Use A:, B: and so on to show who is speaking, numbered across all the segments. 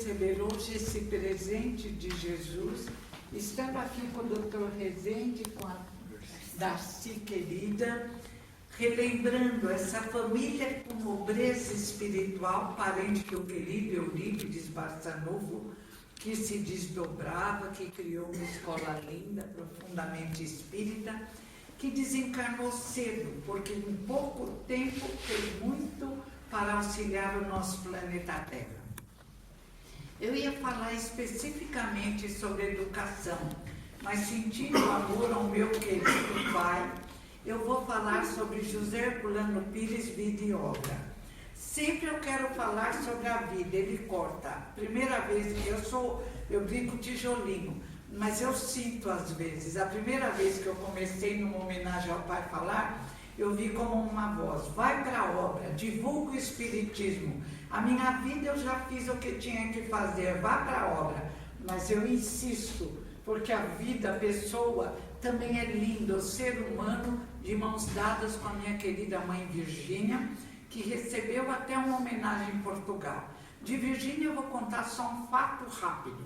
A: receber hoje esse presente de Jesus, estando aqui com o Dr. Rezende, com a Darcy querida, relembrando essa família com nobreza espiritual, parente do querido Eurípides Barçanufo, que se desdobrava, que criou uma escola linda, profundamente espírita, que desencarnou cedo, porque em pouco tempo fez muito para auxiliar o nosso planeta Terra. Eu ia falar especificamente sobre educação, mas sentindo amor ao meu querido pai, eu vou falar sobre José Herculano Pires, vida e obra. Sempre eu quero falar sobre a vida, ele corta. Primeira vez que eu brinco tijolinho, mas eu sinto às vezes. A primeira vez que eu comecei numa homenagem ao pai falar, eu vi como uma voz: vai para a obra, divulga o espiritismo. A minha vida eu já fiz o que tinha que fazer, vá para a obra. Mas eu insisto, porque a vida, a pessoa também é linda, o ser humano, de mãos dadas com a minha querida mãe Virgínia, que recebeu até uma homenagem em Portugal. De Virgínia eu vou contar só um fato rápido.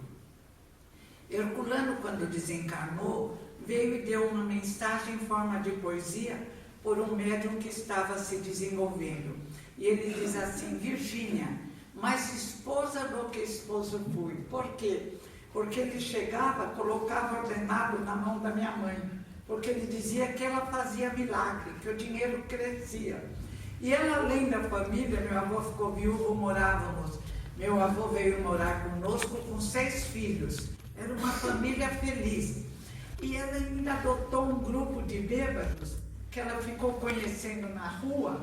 A: Herculano, quando desencarnou, veio e deu uma mensagem em forma de poesia por um médium que estava se desenvolvendo. E ele diz assim: Virgínia, mais esposa do que esposo fui. Por quê? Porque ele chegava, colocava ordenado na mão da minha mãe, porque ele dizia que ela fazia milagre, que o dinheiro crescia. E ela, além da família, meu avô ficou viúvo, morávamos. Meu avô veio morar conosco com 6 filhos. Era uma família feliz. E ela ainda adotou um grupo de bêbados que ela ficou conhecendo na rua.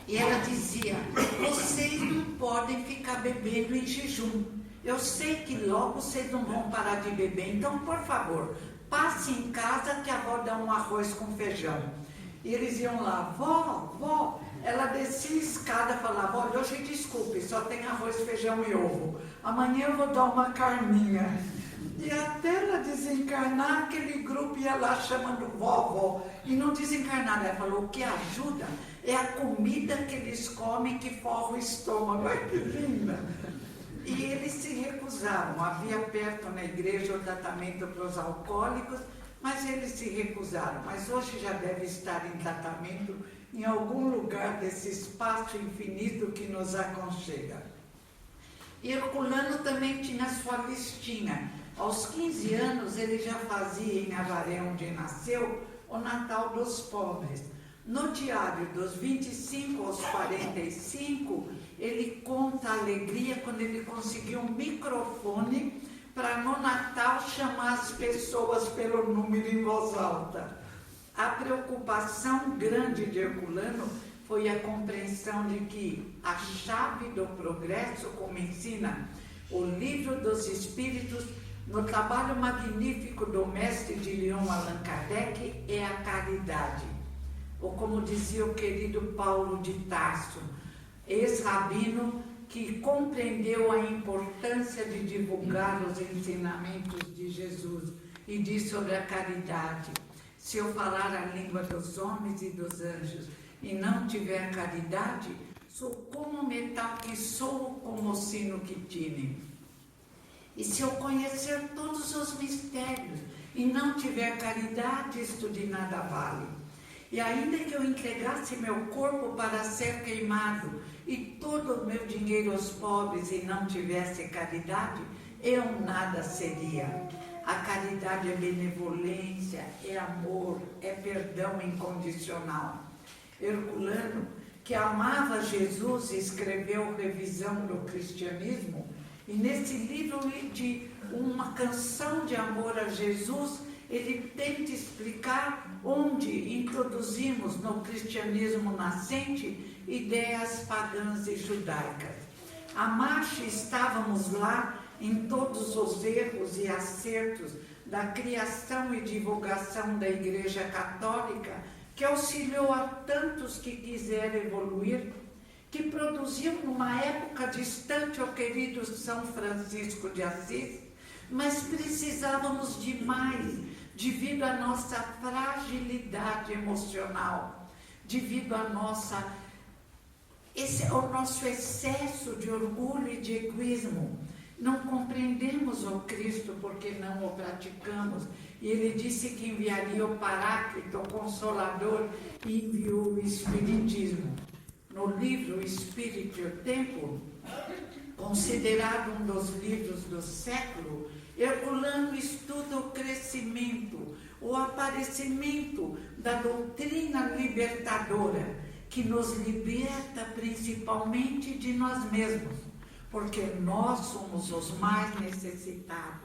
A: E ela dizia: vocês não podem ficar bebendo em jejum. Eu sei que logo vocês não vão parar de beber, então, por favor, passe em casa que a avó dá um arroz com feijão. E eles iam lá: vó. Ela descia a escada e falava: olha, hoje desculpe, só tem arroz, feijão e ovo. Amanhã eu vou dar uma carninha. E até ela desencarnar, aquele grupo ia lá chamando vó. E não desencarnar. Ela falou: o que ajuda é a comida que eles comem que forra o estômago. Ai, que linda! E eles se recusaram. Havia perto na igreja o tratamento para os alcoólicos, mas eles se recusaram. Mas hoje já deve estar em tratamento em algum lugar desse espaço infinito que nos aconchega. E Herculano também tinha sua listinha. Aos 15 anos ele já fazia em Avaré, onde nasceu, o Natal dos Pobres. No diário dos 25 aos 45, ele conta a alegria quando ele conseguiu um microfone para no Natal chamar as pessoas pelo número em voz alta. A preocupação grande de Herculano foi a compreensão de que a chave do progresso, como ensina o Livro dos Espíritos, no trabalho magnífico do mestre de Lyon, Allan Kardec, é a caridade. Ou como dizia o querido Paulo de Tarso, ex-rabino, que compreendeu a importância de divulgar os ensinamentos de Jesus e diz sobre a caridade: se eu falar a língua dos homens e dos anjos e não tiver caridade, sou como o metal que soa, como o sino que tine. E se eu conhecer todos os mistérios e não tiver caridade, isto de nada vale. E ainda que eu entregasse meu corpo para ser queimado e todo o meu dinheiro aos pobres e não tivesse caridade, eu nada seria. A caridade é benevolência, é amor, é perdão incondicional. Herculano, que amava Jesus, escreveu Revisão do Cristianismo, e nesse livro de uma canção de amor a Jesus, ele tenta explicar onde introduzimos no cristianismo nascente ideias pagãs e judaicas. A marcha estávamos lá em todos os erros e acertos da criação e divulgação da Igreja Católica, que auxiliou a tantos que quiseram evoluir, que produziu numa época distante o querido São Francisco de Assis, mas precisávamos de mais, devido à nossa fragilidade emocional, devido à nossa Esse é o nosso excesso de orgulho e de egoísmo. Não compreendemos o Cristo porque não o praticamos. E ele disse que enviaria o Paráclito, o Consolador, e enviou o Espiritismo. No livro Espírito e o Tempo, considerado um dos livros do século, Herculano estuda o crescimento, o aparecimento da doutrina libertadora, que nos liberta principalmente de nós mesmos, porque nós somos os mais necessitados.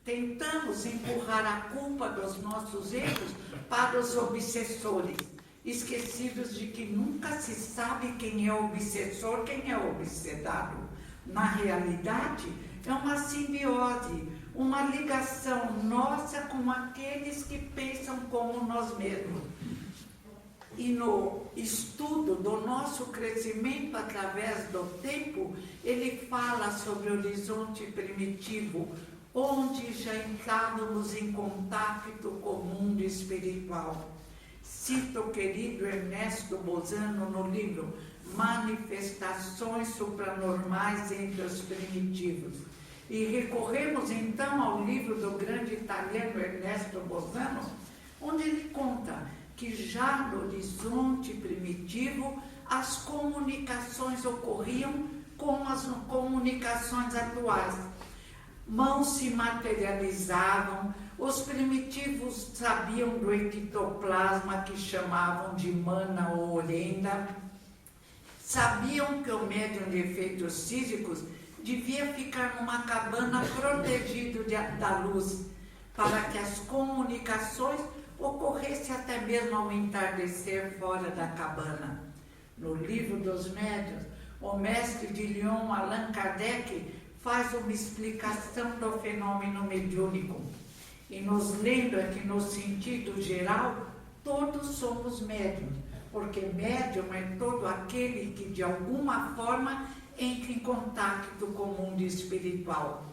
A: Tentamos empurrar a culpa dos nossos erros para os obsessores, esquecidos de que nunca se sabe quem é o obsessor, quem é o obsedado. Na realidade, é uma simbiose, uma ligação nossa com aqueles que pensam como nós mesmos. E no estudo do nosso crescimento através do tempo, ele fala sobre o horizonte primitivo, onde já entrávamos em contato com o mundo espiritual. Cito o querido Ernesto Bozano no livro Manifestações Supranormais entre os Primitivos. E recorremos então ao livro do grande italiano Ernesto Bozano, onde ele conta que já no horizonte primitivo as comunicações ocorriam como as comunicações atuais. Mãos se materializavam, os primitivos sabiam do ectoplasma que chamavam de mana ou orenda, sabiam que o médium de efeitos físicos devia ficar numa cabana protegido da luz, para que as comunicações ocorressem até mesmo ao entardecer fora da cabana. No livro dos médiuns, o mestre de Lyon, Allan Kardec, faz uma explicação do fenômeno mediúnico. E nos lembra que, no sentido geral, todos somos médiuns, porque médium é todo aquele que, de alguma forma, entra em contato com o mundo espiritual.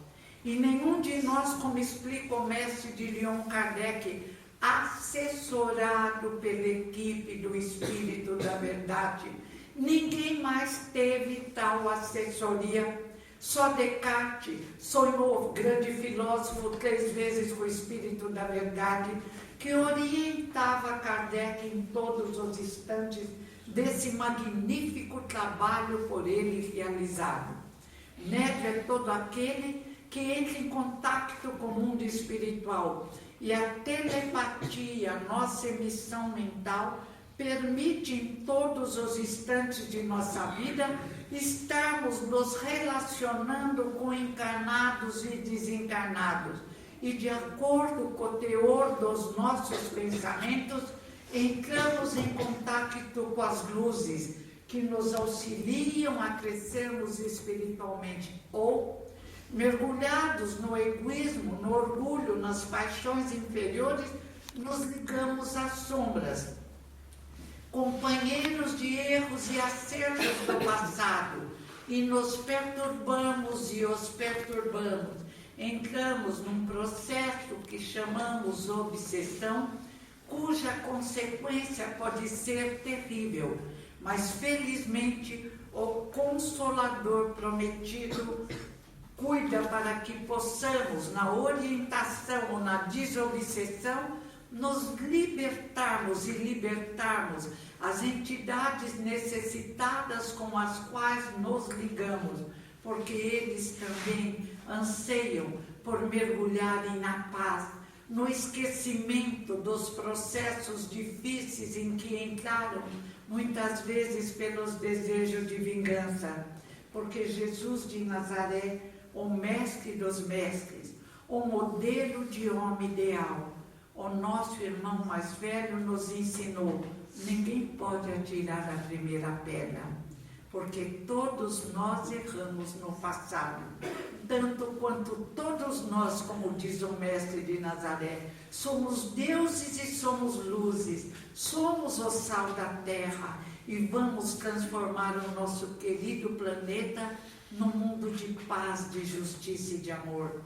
A: E nenhum de nós, como explica o mestre de Lyon Kardec, assessorado pela equipe do Espírito da Verdade, ninguém mais teve tal assessoria. Só Descartes sonhou, o grande filósofo, 3 vezes com o Espírito da Verdade, que orientava Kardec em todos os instantes desse magnífico trabalho por ele realizado. Médium é todo aquele que entra em contato com o mundo espiritual, e a telepatia, nossa emissão mental, permite em todos os instantes de nossa vida estarmos nos relacionando com encarnados e desencarnados, e de acordo com o teor dos nossos pensamentos, entramos em contato com as luzes que nos auxiliam a crescermos espiritualmente, ou mergulhados no egoísmo, no orgulho, nas paixões inferiores, nos ligamos às sombras, companheiros de erros e acertos do passado, e nos perturbamos e os perturbamos. Entramos num processo que chamamos obsessão, cuja consequência pode ser terrível, mas felizmente o Consolador prometido cuida para que possamos, na orientação ou na desobsessão, nos libertarmos e libertarmos as entidades necessitadas com as quais nos ligamos, porque eles também anseiam por mergulharem na paz, no esquecimento dos processos difíceis em que entraram, muitas vezes pelos desejos de vingança, porque Jesus de Nazaré, o mestre dos mestres, o modelo de homem ideal, o nosso irmão mais velho nos ensinou: ninguém pode atirar a primeira pedra, porque todos nós erramos no passado, tanto quanto todos nós, como diz o mestre de Nazaré, somos deuses e somos luzes, somos o sal da terra, e vamos transformar o nosso querido planeta num mundo de paz, de justiça e de amor.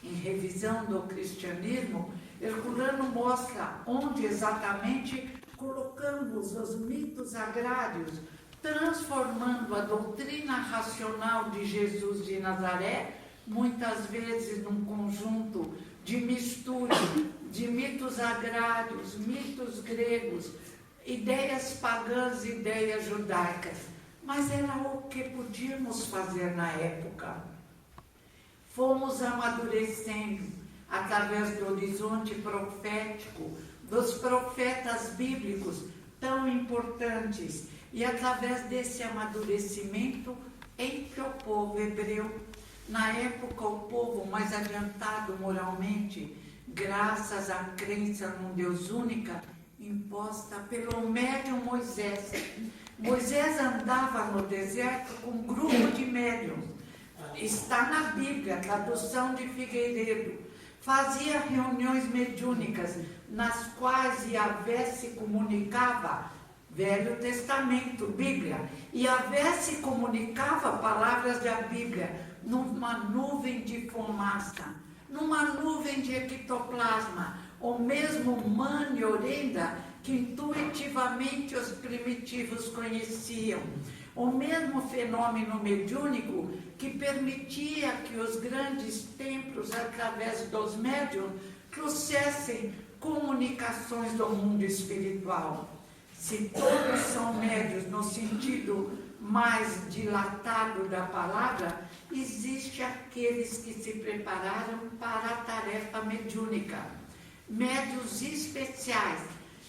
A: Em Revisão do Cristianismo, Herculano mostra onde exatamente colocamos os mitos agrários transformando a doutrina racional de Jesus de Nazaré, muitas vezes num conjunto de mistura de mitos agrários, mitos gregos, ideias pagãs, ideias judaicas. Mas era o que podíamos fazer na época. Fomos amadurecendo através do horizonte profético, dos profetas bíblicos tão importantes, e através desse amadurecimento entre o povo hebreu. Na época, o povo mais adiantado moralmente, graças à crença num Deus única, imposta pelo médium Moisés. Moisés andava no deserto com um grupo de médiuns. Está na Bíblia, tradução de Figueiredo. Fazia reuniões mediúnicas, nas quais Yahvé se comunicava, Velho Testamento, Bíblia, e Yahvé se comunicava palavras da Bíblia numa nuvem de fumaça, numa nuvem de ectoplasma, ou mesmo mane e orenda, que intuitivamente os primitivos conheciam. O mesmo fenômeno mediúnico que permitia que os grandes templos, através dos médiuns, trouxessem comunicações do mundo espiritual. Se todos são médiuns no sentido mais dilatado da palavra, existe aqueles que se prepararam para a tarefa mediúnica. Médiuns especiais.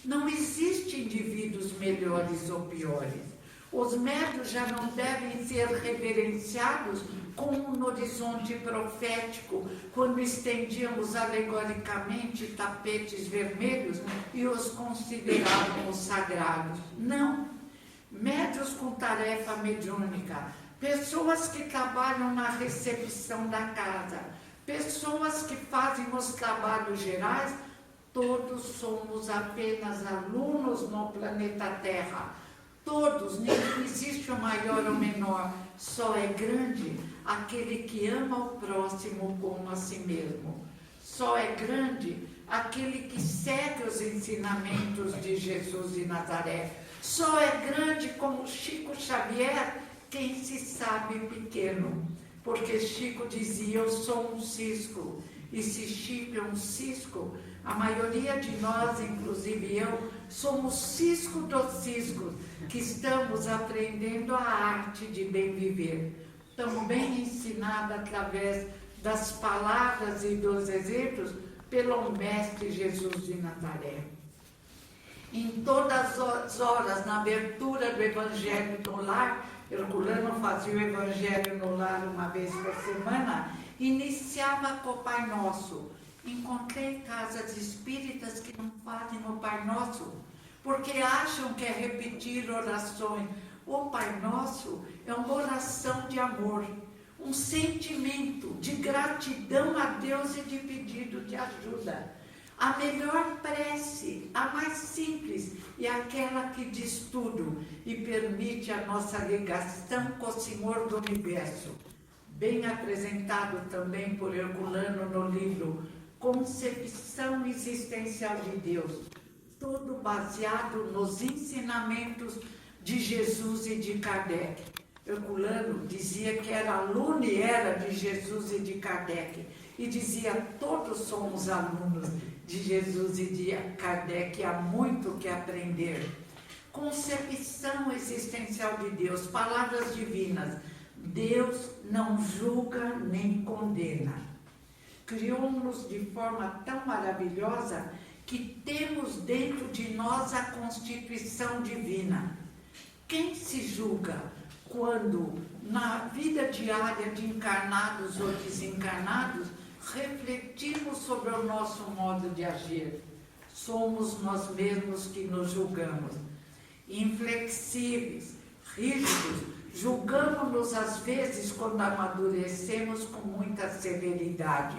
A: Não existem indivíduos melhores ou piores. Os médiuns já não devem ser reverenciados como no horizonte profético, quando estendíamos alegoricamente tapetes vermelhos e os considerávamos sagrados. Não. Médiuns com tarefa mediúnica, pessoas que trabalham na recepção da casa, pessoas que fazem os trabalhos gerais, todos somos apenas alunos no planeta Terra. Todos, nem existe o maior ou menor, só é grande aquele que ama o próximo como a si mesmo. Só é grande aquele que segue os ensinamentos de Jesus de Nazaré. Só é grande como Chico Xavier quem se sabe pequeno. Porque Chico dizia, eu sou um cisco. E se Chico é um cisco, a maioria de nós, inclusive eu, somos cisco dos ciscos, que estamos aprendendo a arte de bem viver. Tão bem ensinada através das palavras e dos exemplos pelo Mestre Jesus de Nazaré. Em todas as horas, na abertura do Evangelho no Lar, Herculano fazia o Evangelho no Lar uma vez por semana, iniciava com o Pai Nosso. Encontrei casas espíritas que não fazem o Pai Nosso, porque acham que é repetir orações. O Pai Nosso é uma oração de amor, um sentimento de gratidão a Deus e de pedido de ajuda. A melhor prece, a mais simples, é aquela que diz tudo e permite a nossa ligação com o Senhor do Universo. Bem apresentado também por Herculano no livro Concepção Existencial de Deus, tudo baseado nos ensinamentos de Jesus e de Kardec. Herculano dizia que era aluno e era de Jesus e de Kardec, e dizia, todos somos alunos de Jesus e de Kardec, há muito que aprender. Concepção existencial de Deus, palavras divinas. Deus não julga nem condena. Criou-nos de forma tão maravilhosa que temos dentro de nós a constituição divina. Quem se julga quando, na vida diária de encarnados ou desencarnados, refletimos sobre o nosso modo de agir? Somos nós mesmos que nos julgamos. Inflexíveis, rígidos, julgamos-nos às vezes quando amadurecemos com muita severidade.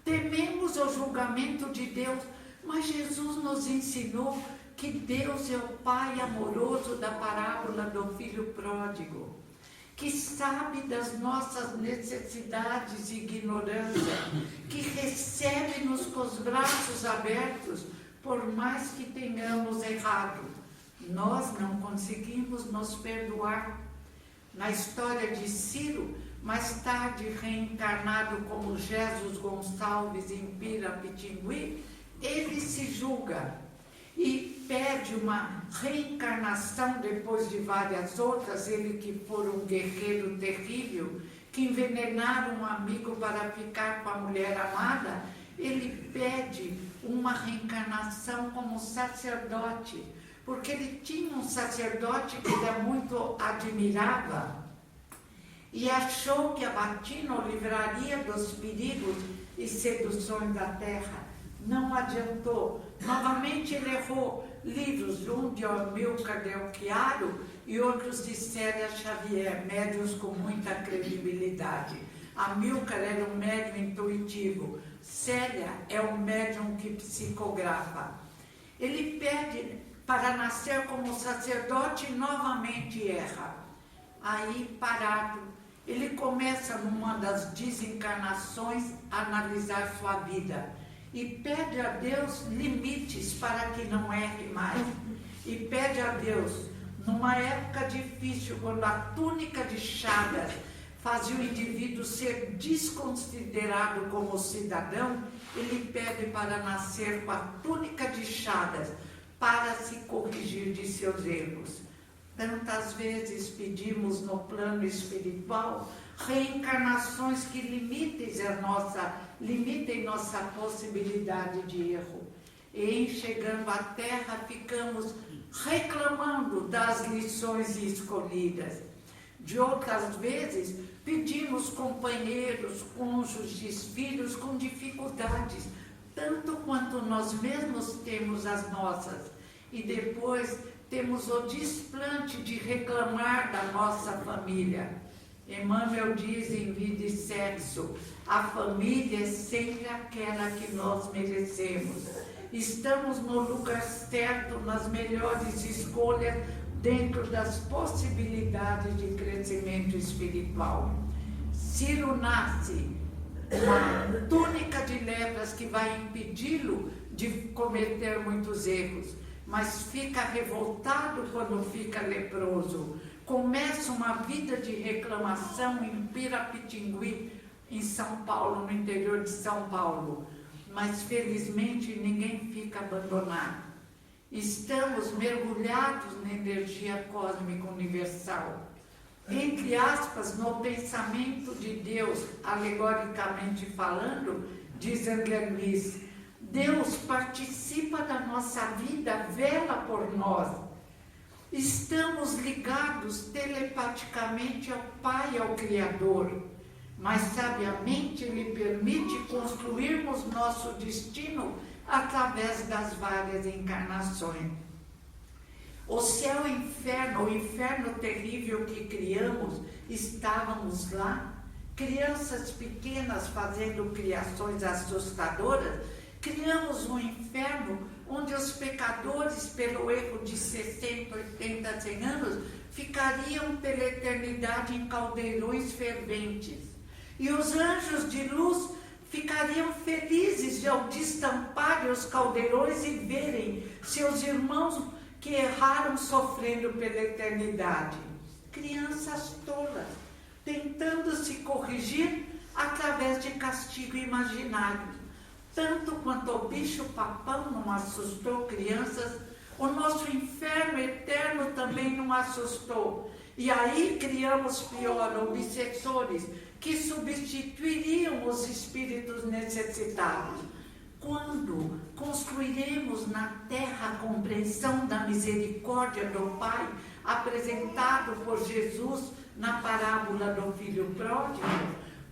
A: Tememos o julgamento de Deus, mas Jesus nos ensinou que Deus é o Pai amoroso da parábola do filho pródigo, que sabe das nossas necessidades e ignorância, que recebe-nos com os braços abertos, por mais que tenhamos errado. Nós não conseguimos nos perdoar. Na história de Ciro, mais tarde reencarnado como Jesus Gonçalves em Pirapitingui, ele se julga e pede uma reencarnação depois de várias outras, ele que for um guerreiro terrível, que envenenaram um amigo para ficar com a mulher amada, ele pede uma reencarnação como sacerdote, porque ele tinha um sacerdote que ele muito admirava e achou que a batina o livraria dos perigos e seduções da terra. Não adiantou. Novamente ele errou. Livros, um de Amilcar Del Chiaro e outros de Célia Xavier, médiuns com muita credibilidade. Amilcar era um médium intuitivo. Célia é um médium que psicografa. Ele pede para nascer como sacerdote e novamente erra. Aí, parado, ele começa numa das desencarnações a analisar sua vida e pede a Deus limites para que não erre mais. E pede a Deus, numa época difícil, quando a túnica de chagas fazia o indivíduo ser desconsiderado como cidadão, ele pede para nascer com a túnica de chagas, para se corrigir de seus erros. Tantas vezes pedimos no plano espiritual reencarnações que limitem nossa possibilidade de erro. E chegando à Terra ficamos reclamando das lições escolhidas. De outras vezes pedimos companheiros, cônjuges, filhos com dificuldades, tanto quanto nós mesmos temos as nossas. E depois temos o desplante de reclamar da nossa família. Emmanuel diz em Vida e Sexo, a família é sempre aquela que nós merecemos. Estamos no lugar certo, nas melhores escolhas, dentro das possibilidades de crescimento espiritual. Ciro nasce uma túnica de lepras que vai impedi-lo de cometer muitos erros, mas fica revoltado quando fica leproso. Começa uma vida de reclamação em Pirapitingui, em São Paulo, no interior de São Paulo. Mas felizmente ninguém fica abandonado. Estamos mergulhados na energia cósmica universal. Entre aspas, no pensamento de Deus, alegoricamente falando, diz André Luiz, Deus participa da nossa vida, vela por nós. Estamos ligados telepaticamente ao Pai, ao Criador, mas sabiamente Ele permite construirmos nosso destino através das várias encarnações. O céu e o inferno terrível que criamos, estávamos lá, crianças pequenas fazendo criações assustadoras. Criamos um inferno onde os pecadores, pelo erro de 60, 80, 100 anos, ficariam pela eternidade em caldeirões ferventes. E os anjos de luz ficariam felizes ao destamparem os caldeirões e verem seus irmãos que erraram sofrendo pela eternidade. Crianças tolas, tentando se corrigir através de castigo imaginário. Tanto quanto o bicho-papão não assustou crianças, o nosso inferno eterno também não assustou. E aí criamos pior, obsessores, que substituiriam os espíritos necessitados. Quando construiremos na terra a compreensão da misericórdia do Pai, apresentado por Jesus na parábola do filho pródigo,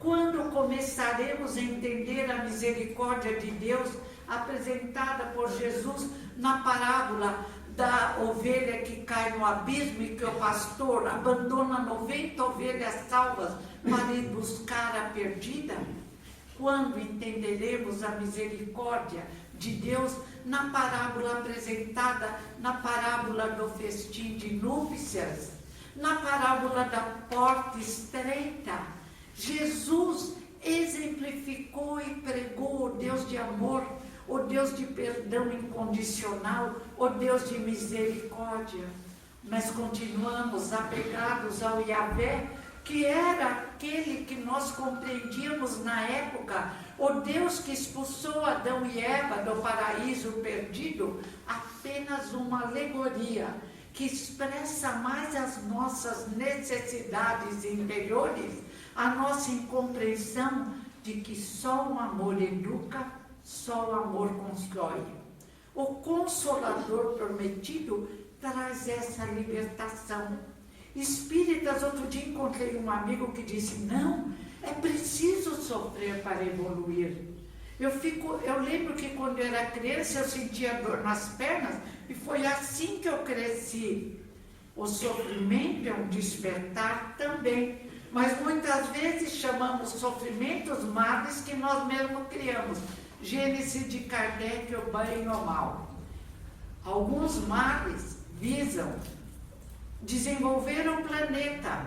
A: quando começaremos a entender a misericórdia de Deus apresentada por Jesus na parábola da ovelha que cai no abismo e que o pastor abandona 90 ovelhas salvas para ir buscar a perdida? Quando entenderemos a misericórdia de Deus na parábola apresentada, na parábola do festim de núpcias, na parábola da porta estreita, Jesus exemplificou e pregou o Deus de amor, o Deus de perdão incondicional, o Deus de misericórdia. Nós continuamos apegados ao Yahvé, que era aquele que nós compreendíamos na época, o Deus que expulsou Adão e Eva do paraíso perdido, apenas uma alegoria que expressa mais as nossas necessidades interiores, a nossa incompreensão de que só o amor educa, só o amor constrói. O Consolador prometido traz essa libertação. Espíritas, outro dia encontrei um amigo que disse, não, é preciso sofrer para evoluir. Eu lembro que quando eu era criança eu sentia dor nas pernas e foi assim que eu cresci. O sofrimento é um despertar também, mas muitas vezes chamamos sofrimentos males que nós mesmos criamos. Gênese de Kardec, o bem ou mal. Alguns males visam desenvolver o planeta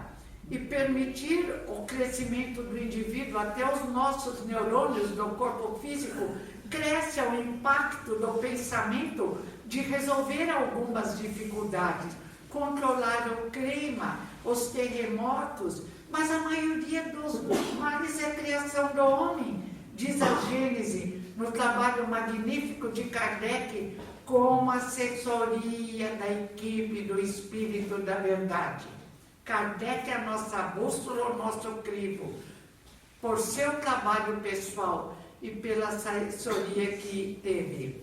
A: e permitir o crescimento do indivíduo, até os nossos neurônios do corpo físico cresce ao impacto do pensamento de resolver algumas dificuldades, controlar o clima, os terremotos, mas a maioria dos males é a criação do homem, diz a Gênese, no trabalho magnífico de Kardec, com assessoria da equipe do Espírito da Verdade. Kardec é a nossa bússola, o nosso crivo, por seu trabalho pessoal e pela assessoria que teve.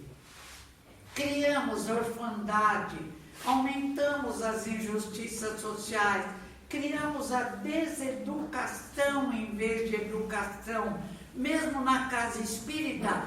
A: Criamos orfandade, aumentamos as injustiças sociais, criamos a deseducação em vez de educação. Mesmo na casa espírita,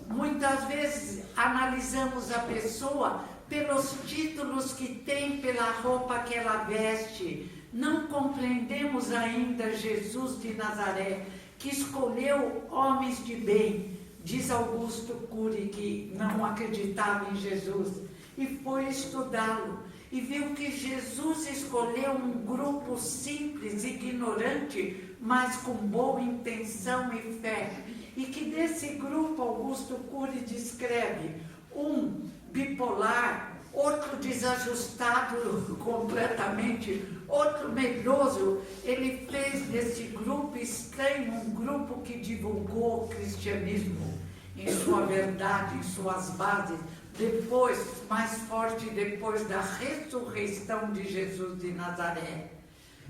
A: muitas vezes analisamos a pessoa pelos títulos que tem, pela roupa que ela veste. Não compreendemos ainda Jesus de Nazaré, que escolheu homens de bem. Diz Augusto Cury que não acreditava em Jesus e foi estudá-lo. E viu que Jesus escolheu um grupo simples, ignorante, mas com boa intenção e fé. E que desse grupo, Augusto Cury descreve um bipolar, outro desajustado completamente, outro medroso. Ele fez desse grupo estranho um grupo que divulgou o cristianismo em sua verdade, em suas bases, depois, mais forte depois da ressurreição de Jesus de Nazaré.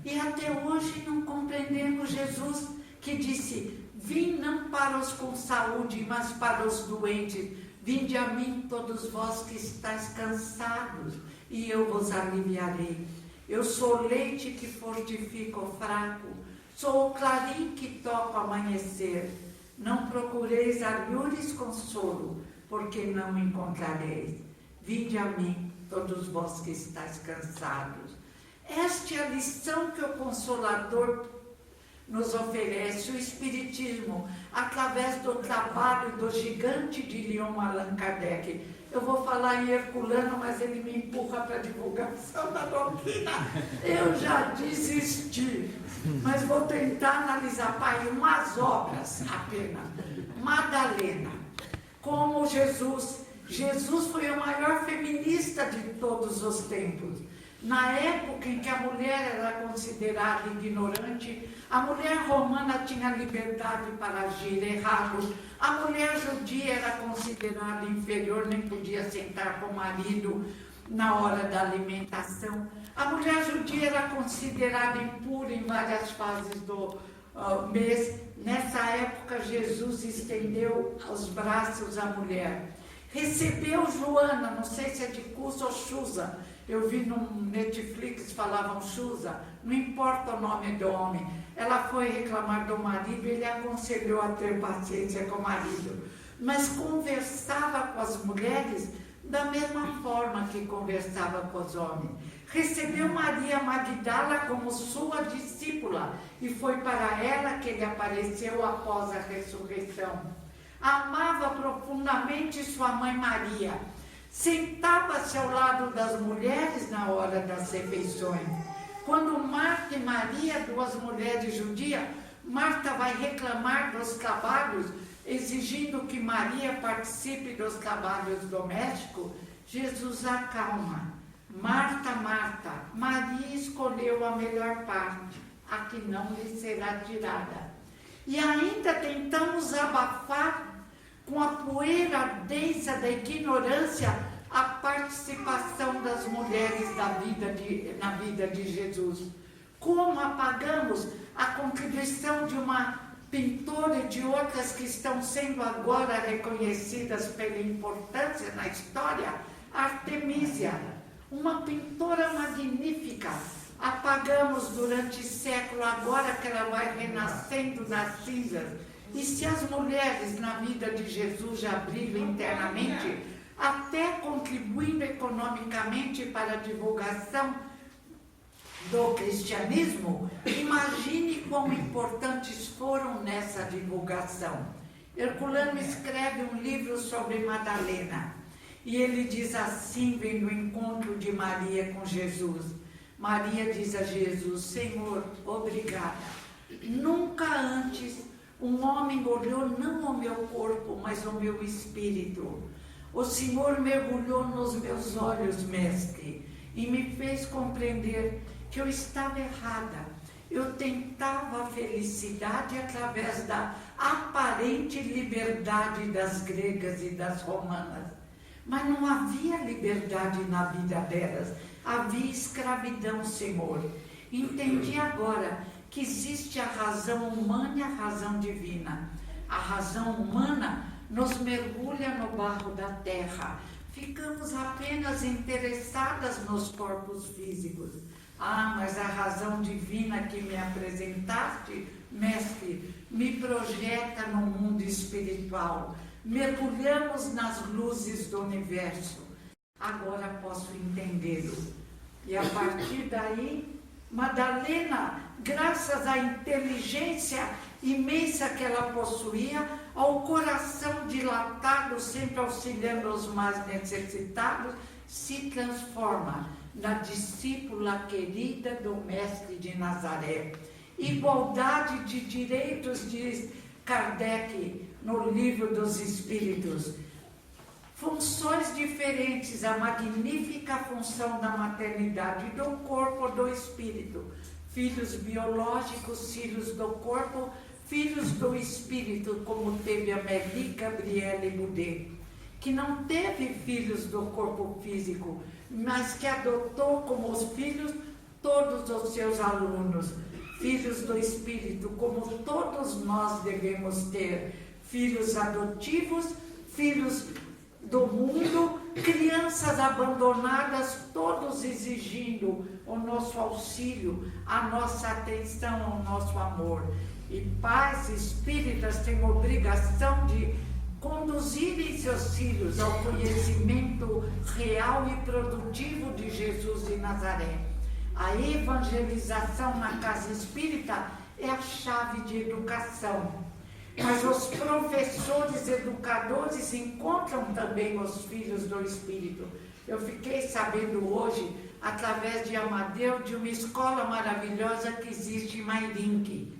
A: E até hoje não compreendemos Jesus que disse, vim não para os com saúde, mas para os doentes. Vinde a mim todos vós que estáis cansados, e eu vos aliviarei. Eu sou o leite que fortifica o fraco, sou o clarim que toca o amanhecer. Não procureis alhures consolo, porque não encontrareis. Vinde a mim todos vós que estáis cansados. Esta é a lição que o Consolador nos oferece, o Espiritismo, através do trabalho do gigante de Lyon, Allan Kardec. Eu vou falar em herculano, mas ele me empurra para a divulgação da doutrina. Eu já desisti, mas vou tentar analisar, pai, umas obras apenas. Madalena, como Jesus. Jesus foi o maior feminista de todos os tempos. Na época em que a mulher era considerada ignorante, a mulher romana tinha liberdade para agir errado, a mulher judia era considerada inferior, nem podia sentar com o marido na hora da alimentação. A mulher judia era considerada impura em várias fases do mês. Nessa época, Jesus estendeu os braços à mulher. Recebeu Joana, não sei se é de Cusa ou Chusa, eu vi no Netflix, falavam Chusa, não importa o nome do homem. Ela foi reclamar do marido, ele aconselhou a ter paciência com o marido, mas conversava com as mulheres da mesma forma que conversava com os homens. Recebeu Maria Magdala como sua discípula, e foi para ela que ele apareceu após a ressurreição. Amava profundamente sua mãe Maria. Sentava-se ao lado das mulheres na hora das refeições. Quando Marta e Maria, duas mulheres judias, Marta vai reclamar dos trabalhos, exigindo que Maria participe dos trabalhos domésticos, Jesus acalma. Marta, Marta, Maria escolheu a melhor parte, a que não lhe será tirada. E ainda tentamos abafar com a poeira densa da ignorância a participação das mulheres na vida de Jesus. Como apagamos a contribuição de uma pintora e de outras que estão sendo agora reconhecidas pela importância na história, Artemísia, uma pintora magnífica. Apagamos durante séculos, agora que ela vai renascendo nas cinzas. E se as mulheres na vida de Jesus já brilham internamente, até contribuindo economicamente para a divulgação do cristianismo, imagine quão importantes foram nessa divulgação. Herculano escreve um livro sobre Madalena, e ele diz assim, vem no encontro de Maria com Jesus. Maria diz a Jesus: Senhor, obrigada. Nunca antes um homem olhou não o meu corpo, mas o meu espírito. O Senhor mergulhou nos meus olhos, mestre, e me fez compreender que eu estava errada. Eu tentava a felicidade através da aparente liberdade das gregas e das romanas. Mas não havia liberdade na vida delas, havia escravidão, Senhor. Entendi agora que existe a razão humana e a razão divina. A razão humana nos mergulha no barro da terra. Ficamos apenas interessadas nos corpos físicos. Ah, mas a razão divina que me apresentaste, mestre, me projeta no mundo espiritual. Mergulhamos nas luzes do universo. Agora posso entendê-lo. E a partir daí, Madalena, graças à inteligência imensa que ela possuía, ao coração dilatado, sempre auxiliando os mais necessitados, se transforma na discípula querida do Mestre de Nazaré. Igualdade de direitos, diz Kardec no Livro dos Espíritos. Funções diferentes, a magnífica função da maternidade, do corpo ou do espírito. Filhos biológicos, filhos do corpo, filhos do espírito, como teve a Mélie Gabrielle Boudet, que não teve filhos do corpo físico, mas que adotou como os filhos todos os seus alunos. Filhos do espírito, como todos nós devemos ter. Filhos adotivos, filhos do mundo, crianças abandonadas, todos exigindo o nosso auxílio, a nossa atenção, o nosso amor. E pais espíritas têm obrigação de conduzirem seus filhos ao conhecimento real e produtivo de Jesus de Nazaré. A evangelização na casa espírita é a chave de educação. Mas os professores educadores encontram também os filhos do Espírito. Eu fiquei sabendo hoje, através de Amadeu, de uma escola maravilhosa que existe em Mairink.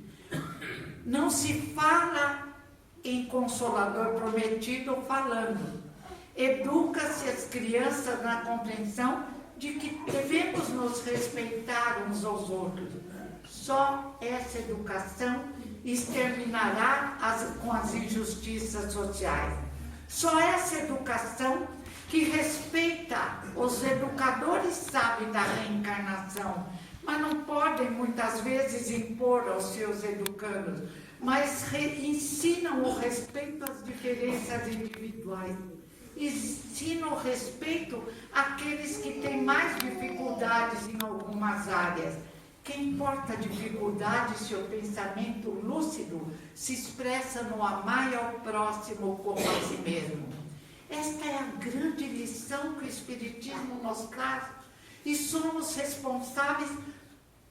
A: Não se fala em Consolador Prometido falando. Educa-se as crianças na compreensão de que devemos nos respeitar uns aos outros. Só essa educação exterminará com as injustiças sociais. Só essa educação que respeita, os educadores sabem da reencarnação, mas não podem muitas vezes impor aos seus educandos, mas ensinam o respeito às diferenças individuais. Ensinam o respeito àqueles que têm mais dificuldades em algumas áreas. Quem importa a dificuldade se o pensamento lúcido se expressa no amar ao próximo como a si mesmo. Esta é a grande lição que o Espiritismo nos traz e somos responsáveis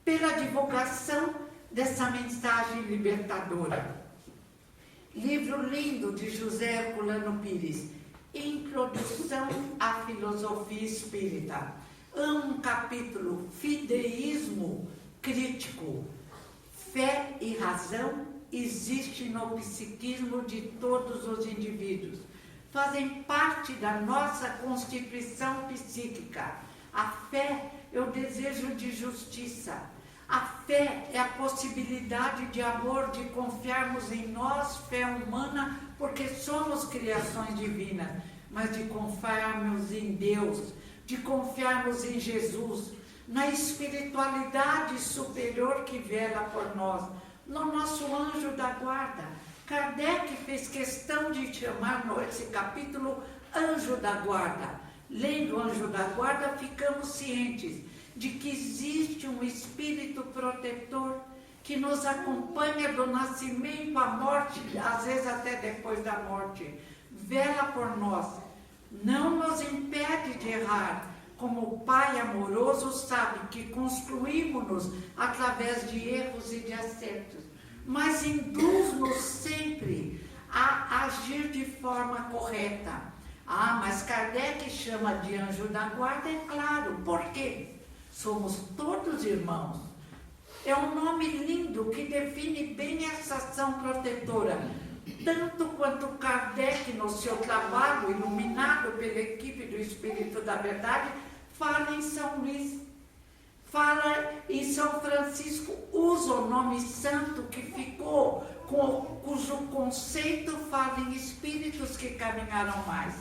A: pela divulgação dessa mensagem libertadora. Livro lindo de José Herculano Pires, Introdução à Filosofia Espírita. Um capítulo, Fideísmo Crítico, Fé e Razão existe no psiquismo de todos os indivíduos. Fazem parte da nossa constituição psíquica. A fé é o desejo de justiça. A fé é a possibilidade de amor, de confiarmos em nós, fé humana, porque somos criações divinas, mas de confiarmos em Deus, de confiarmos em Jesus, na espiritualidade superior que vela por nós, no nosso anjo da guarda. Kardec fez questão de chamar nesse capítulo anjo da guarda. Lendo o anjo da guarda, ficamos cientes de que existe um espírito protetor que nos acompanha do nascimento à morte, às vezes até depois da morte. Vela por nós, não nos impede de errar, como o Pai amoroso sabe que construímos-nos através de erros e de acertos, mas induz-nos sempre a agir de forma correta. Mas Kardec chama de anjo da guarda, é claro. Por quê? Somos todos irmãos. É um nome lindo que define bem essa ação protetora. Tanto quanto Kardec, no seu trabalho, iluminado pela equipe do Espírito da Verdade, fala em São Luís, fala em São Francisco, usa o nome santo que ficou, cujo conceito fala em espíritos que caminharam mais.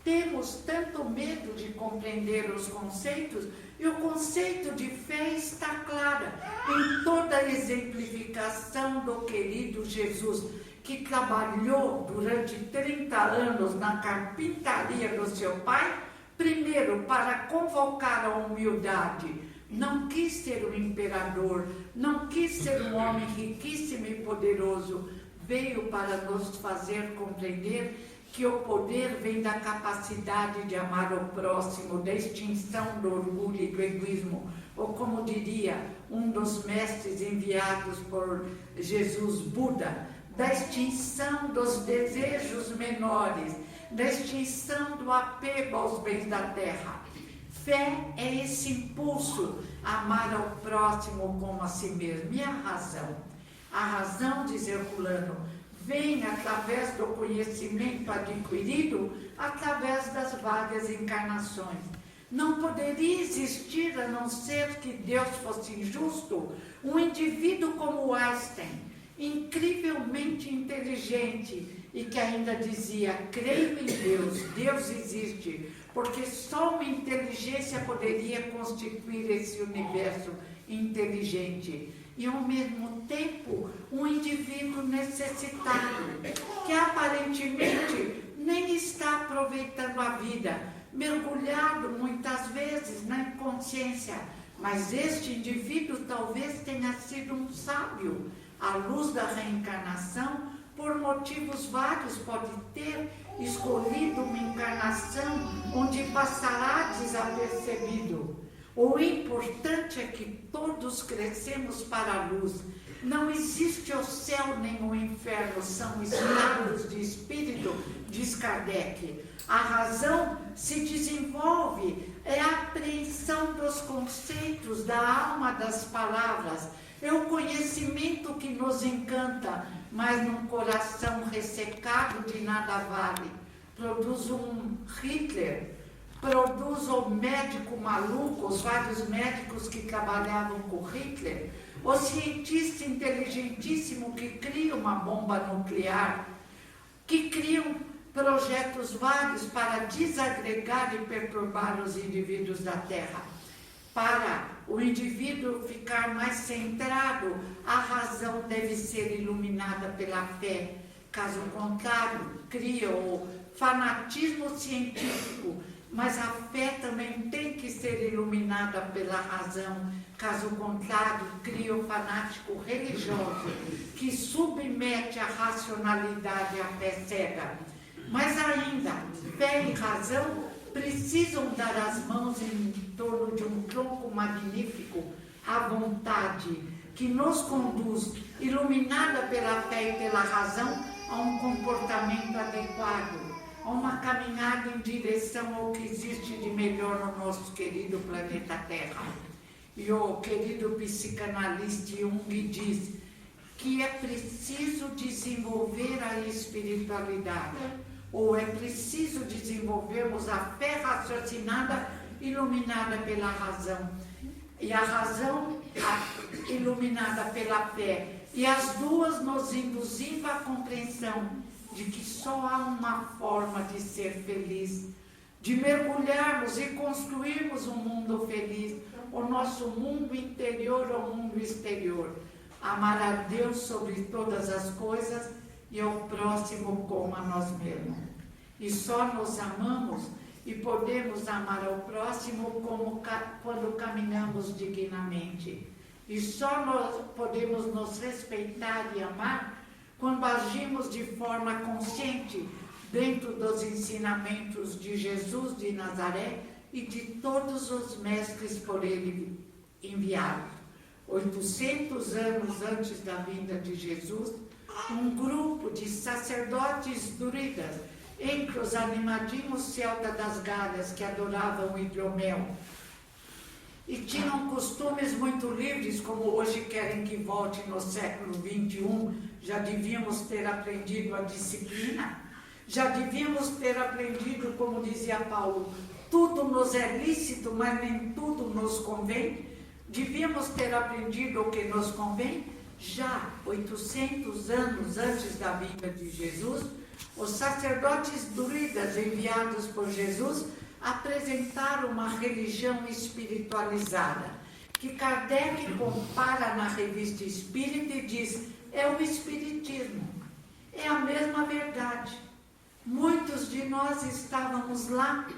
A: Temos tanto medo de compreender os conceitos, e o conceito de fé está claro em toda a exemplificação do querido Jesus, que trabalhou durante 30 anos na carpintaria do seu pai, primeiro para convocar a humildade. Não quis ser um imperador, não quis ser um homem riquíssimo e poderoso, veio para nos fazer compreender que o poder vem da capacidade de amar o próximo, da extinção do orgulho e do egoísmo, ou como diria um dos mestres enviados por Jesus, Buda, da extinção dos desejos menores, da extinção do apego aos bens da terra. Fé é esse impulso a amar ao próximo como a si mesmo. E a razão? A razão, diz Herculano, vem através do conhecimento adquirido, através das várias encarnações. Não poderia existir, a não ser que Deus fosse injusto, um indivíduo como Einstein, incrivelmente inteligente, e que ainda dizia: creio em Deus, Deus existe, porque só uma inteligência poderia constituir esse universo inteligente. E ao mesmo tempo um indivíduo necessitado, que aparentemente nem está aproveitando a vida, mergulhado muitas vezes na inconsciência, mas este indivíduo talvez tenha sido um sábio, à luz da reencarnação, por motivos vários, pode ter escolhido uma encarnação onde passará desapercebido. O importante é que todos crescemos para a luz. Não existe o céu nem o inferno, são estados de espírito, diz Kardec. A razão se desenvolve, é a apreensão dos conceitos, da alma das palavras, é o conhecimento que nos encanta, mas num coração ressecado de nada vale. Produz um Hitler, produz o médico maluco, os vários médicos que trabalhavam com Hitler, o cientista inteligentíssimo que cria uma bomba nuclear, que criam projetos vários para desagregar e perturbar os indivíduos da Terra. Para o indivíduo ficar mais centrado, a razão deve ser iluminada pela fé. Caso contrário, cria o fanatismo científico, mas a fé também tem que ser iluminada pela razão. Caso contrário, cria o fanático religioso, que submete a racionalidade à fé cega. Mas ainda, fé e razão precisam dar as mãos em torno de um tronco magnífico, a vontade, que nos conduz, iluminada pela fé e pela razão, a um comportamento adequado, a uma caminhada em direção ao que existe de melhor no nosso querido planeta Terra. E o querido psicanalista Jung diz: que é preciso desenvolver a espiritualidade, ou é preciso desenvolvermos a fé raciocinada, iluminada pela razão, e a razão iluminada pela fé, e as duas nos induzindo à compreensão de que só há uma forma de ser feliz, de mergulharmos e construirmos um mundo feliz, o nosso mundo interior ou mundo exterior. Amar a Deus sobre todas as coisas e ao próximo como a nós mesmos. E só nos amamos e podemos amar ao próximo quando caminhamos dignamente. E só nós podemos nos respeitar e amar quando agimos de forma consciente dentro dos ensinamentos de Jesus de Nazaré e de todos os mestres por ele enviados. 800 anos antes da vinda de Jesus, um grupo de sacerdotes druidas, entre os animadinhos celtas das Galhas que adoravam o hidromel, e tinham costumes muito livres, como hoje querem que volte no século XXI. Já devíamos ter aprendido a disciplina, já devíamos ter aprendido, como dizia Paulo, tudo nos é lícito, mas nem tudo nos convém. Devíamos ter aprendido o que nos convém. Já 800 anos antes da vinda de Jesus, os sacerdotes druidas enviados por Jesus apresentaram uma religião espiritualizada, que Kardec compara na Revista Espírita e diz: é o Espiritismo, é a mesma verdade. Muitos de nós estávamos lá,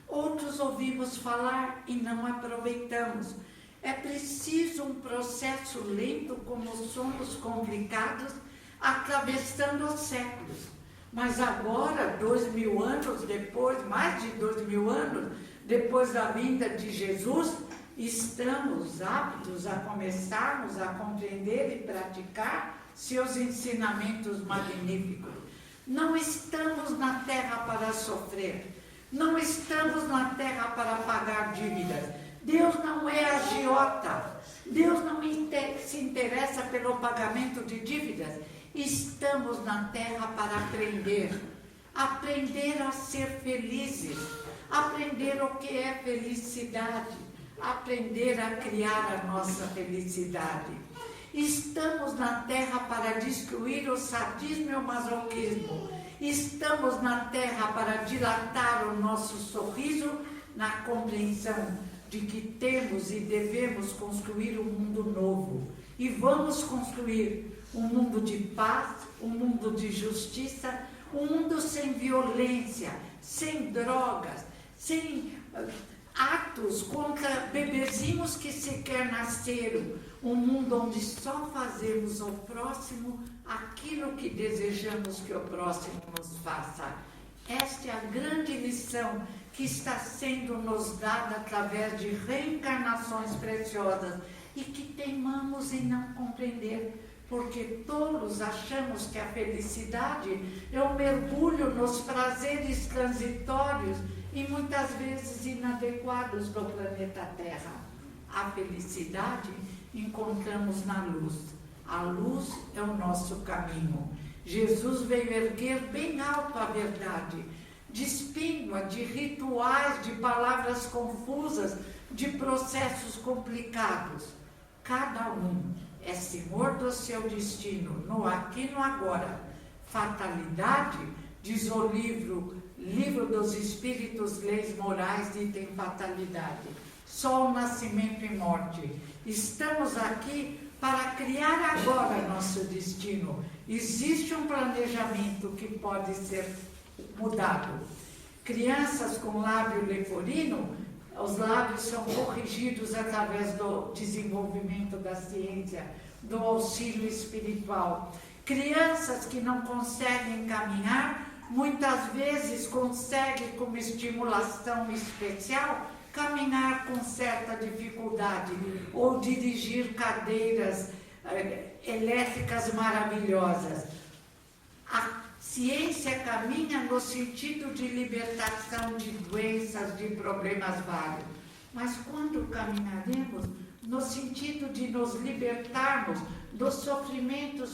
A: outros ouvimos falar e não aproveitamos. É preciso um processo lento, como somos complicados, atravessando os séculos. Mas agora, 2000 anos depois, mais de 2000 anos depois da vinda de Jesus, estamos aptos a começarmos a compreender e praticar seus ensinamentos magníficos. Não estamos na terra para sofrer, não estamos na terra para pagar dívidas. Deus não é agiota, Deus não se interessa pelo pagamento de dívidas. Estamos na terra para aprender a ser felizes, aprender o que é felicidade, aprender a criar a nossa felicidade. Estamos na terra para destruir o sadismo e o masoquismo. Estamos na terra para dilatar o nosso sorriso na compreensão de que temos e devemos construir um mundo novo. E vamos construir um mundo de paz, um mundo de justiça, um mundo sem violência, sem drogas, sem atos contra bebezinhos que sequer nasceram. Um mundo onde só fazemos ao próximo aquilo que desejamos que o próximo nos faça. Esta é a grande lição que está sendo nos dada através de reencarnações preciosas e que teimamos em não compreender, porque todos achamos que a felicidade é um mergulho nos prazeres transitórios e muitas vezes inadequados do planeta Terra. A felicidade encontramos na luz. A luz é o nosso caminho. Jesus veio erguer bem alto a verdade, despindo-a de rituais, de palavras confusas, de processos complicados. Cada um é senhor do seu destino, no aqui e no agora. Fatalidade, diz o livro dos Espíritos, Leis Morais, item fatalidade. Só o nascimento e morte. Estamos aqui para criar agora nosso destino. Existe um planejamento que pode ser mudado. Crianças com lábio leporino, os lábios são corrigidos através do desenvolvimento da ciência, do auxílio espiritual. Crianças que não conseguem caminhar, muitas vezes conseguem, como estimulação especial, caminhar com certa dificuldade, ou dirigir cadeiras elétricas maravilhosas. A ciência caminha no sentido de libertação de doenças, de problemas vários. Mas quando caminharemos no sentido de nos libertarmos dos sofrimentos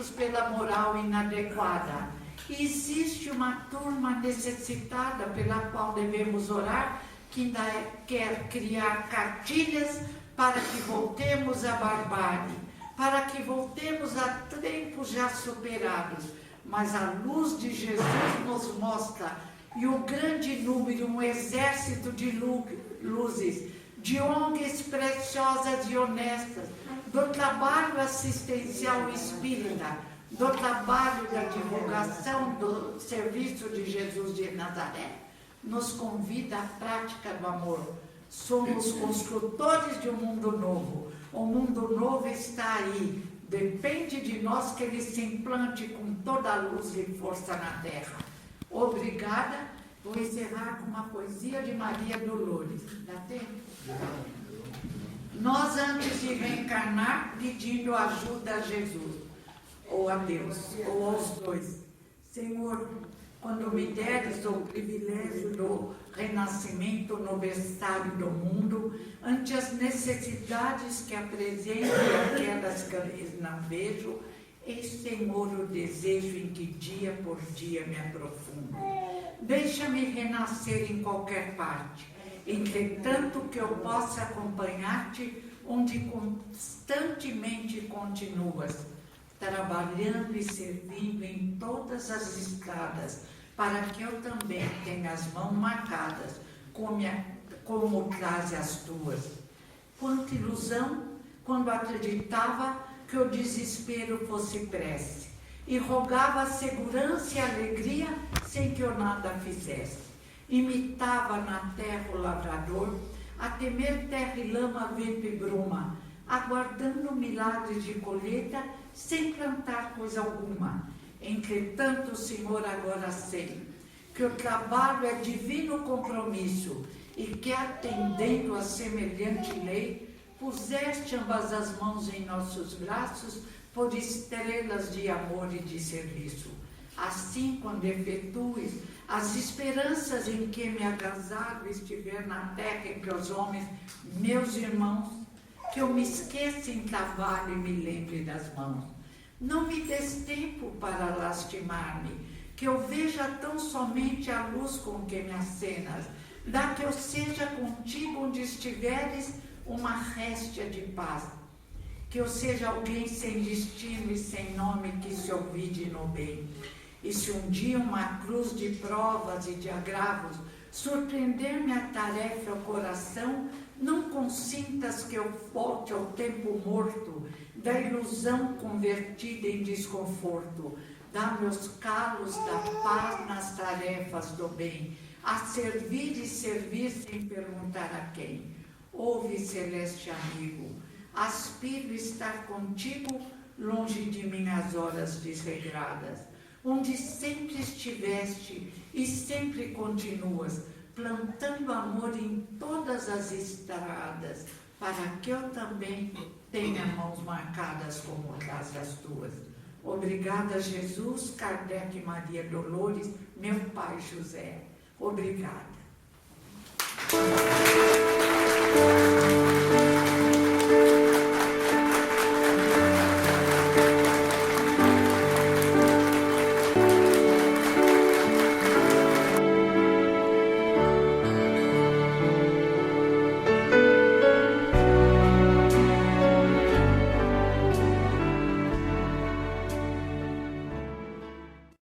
A: pela moral inadequada. E existe uma turma necessitada pela qual devemos orar, que ainda quer criar cartilhas para que voltemos à barbárie, para que voltemos a tempos já superados. Mas a luz de Jesus nos mostra, e o grande número, um exército de luzes, de ONGs preciosas e honestas, do trabalho assistencial espírita, do trabalho da divulgação do serviço de Jesus de Nazaré, nos convida à prática do amor. Somos construtores de um mundo novo. O mundo novo está aí. Depende de nós que ele se implante com toda a luz e força na terra. Obrigada. Vou encerrar com uma poesia de Maria Dolores. Dá tempo? Nós, antes de reencarnar, pedindo ajuda a Jesus, ou a Deus, ou aos dois. Senhor, quando me deres o privilégio do renascimento no berçário do mundo, ante as necessidades que apresento e aquelas que não vejo, eis, Senhor, o desejo em que dia por dia me aprofundo. Deixa-me renascer em qualquer parte, entretanto que eu possa acompanhar-te onde constantemente continuas, trabalhando e servindo em todas as estradas, para que eu também tenha as mãos marcadas, como traz as tuas. Quanta ilusão, quando acreditava que o desespero fosse prece, e rogava a segurança e a alegria sem que eu nada fizesse. Imitava na terra o lavrador, a temer terra e lama, vento e bruma, aguardando milagres de colheita, sem plantar coisa alguma. Entretanto, Senhor, agora sei que o trabalho é divino compromisso e que, atendendo a semelhante lei, puseste ambas as mãos em nossos braços por estrelas de amor e de serviço. Assim, quando efetues as esperanças em que me agasalho estiver na terra entre os homens, meus irmãos, que eu me esqueça em trabalho e me lembre das mãos. Não me des tempo para lastimar-me, que eu veja tão somente a luz com que me acenas. Dá que eu seja contigo onde estiveres uma réstia de paz. Que eu seja alguém sem destino e sem nome que se olvide no bem. E se um dia uma cruz de provas e de agravos surpreender-me a tarefa ao coração, não consintas que eu volte ao tempo morto, da ilusão convertida em desconforto. Dá-me os calos da paz nas tarefas do bem, a servir e servir sem perguntar a quem. Ouve, celeste amigo, aspiro estar contigo longe de minhas horas desregradas, onde sempre estiveste e sempre continuas, plantando amor em todas as estradas, para que eu também tenha mãos marcadas como as tuas. Obrigada, Jesus, Kardec, Maria Dolores, meu pai José. Obrigada.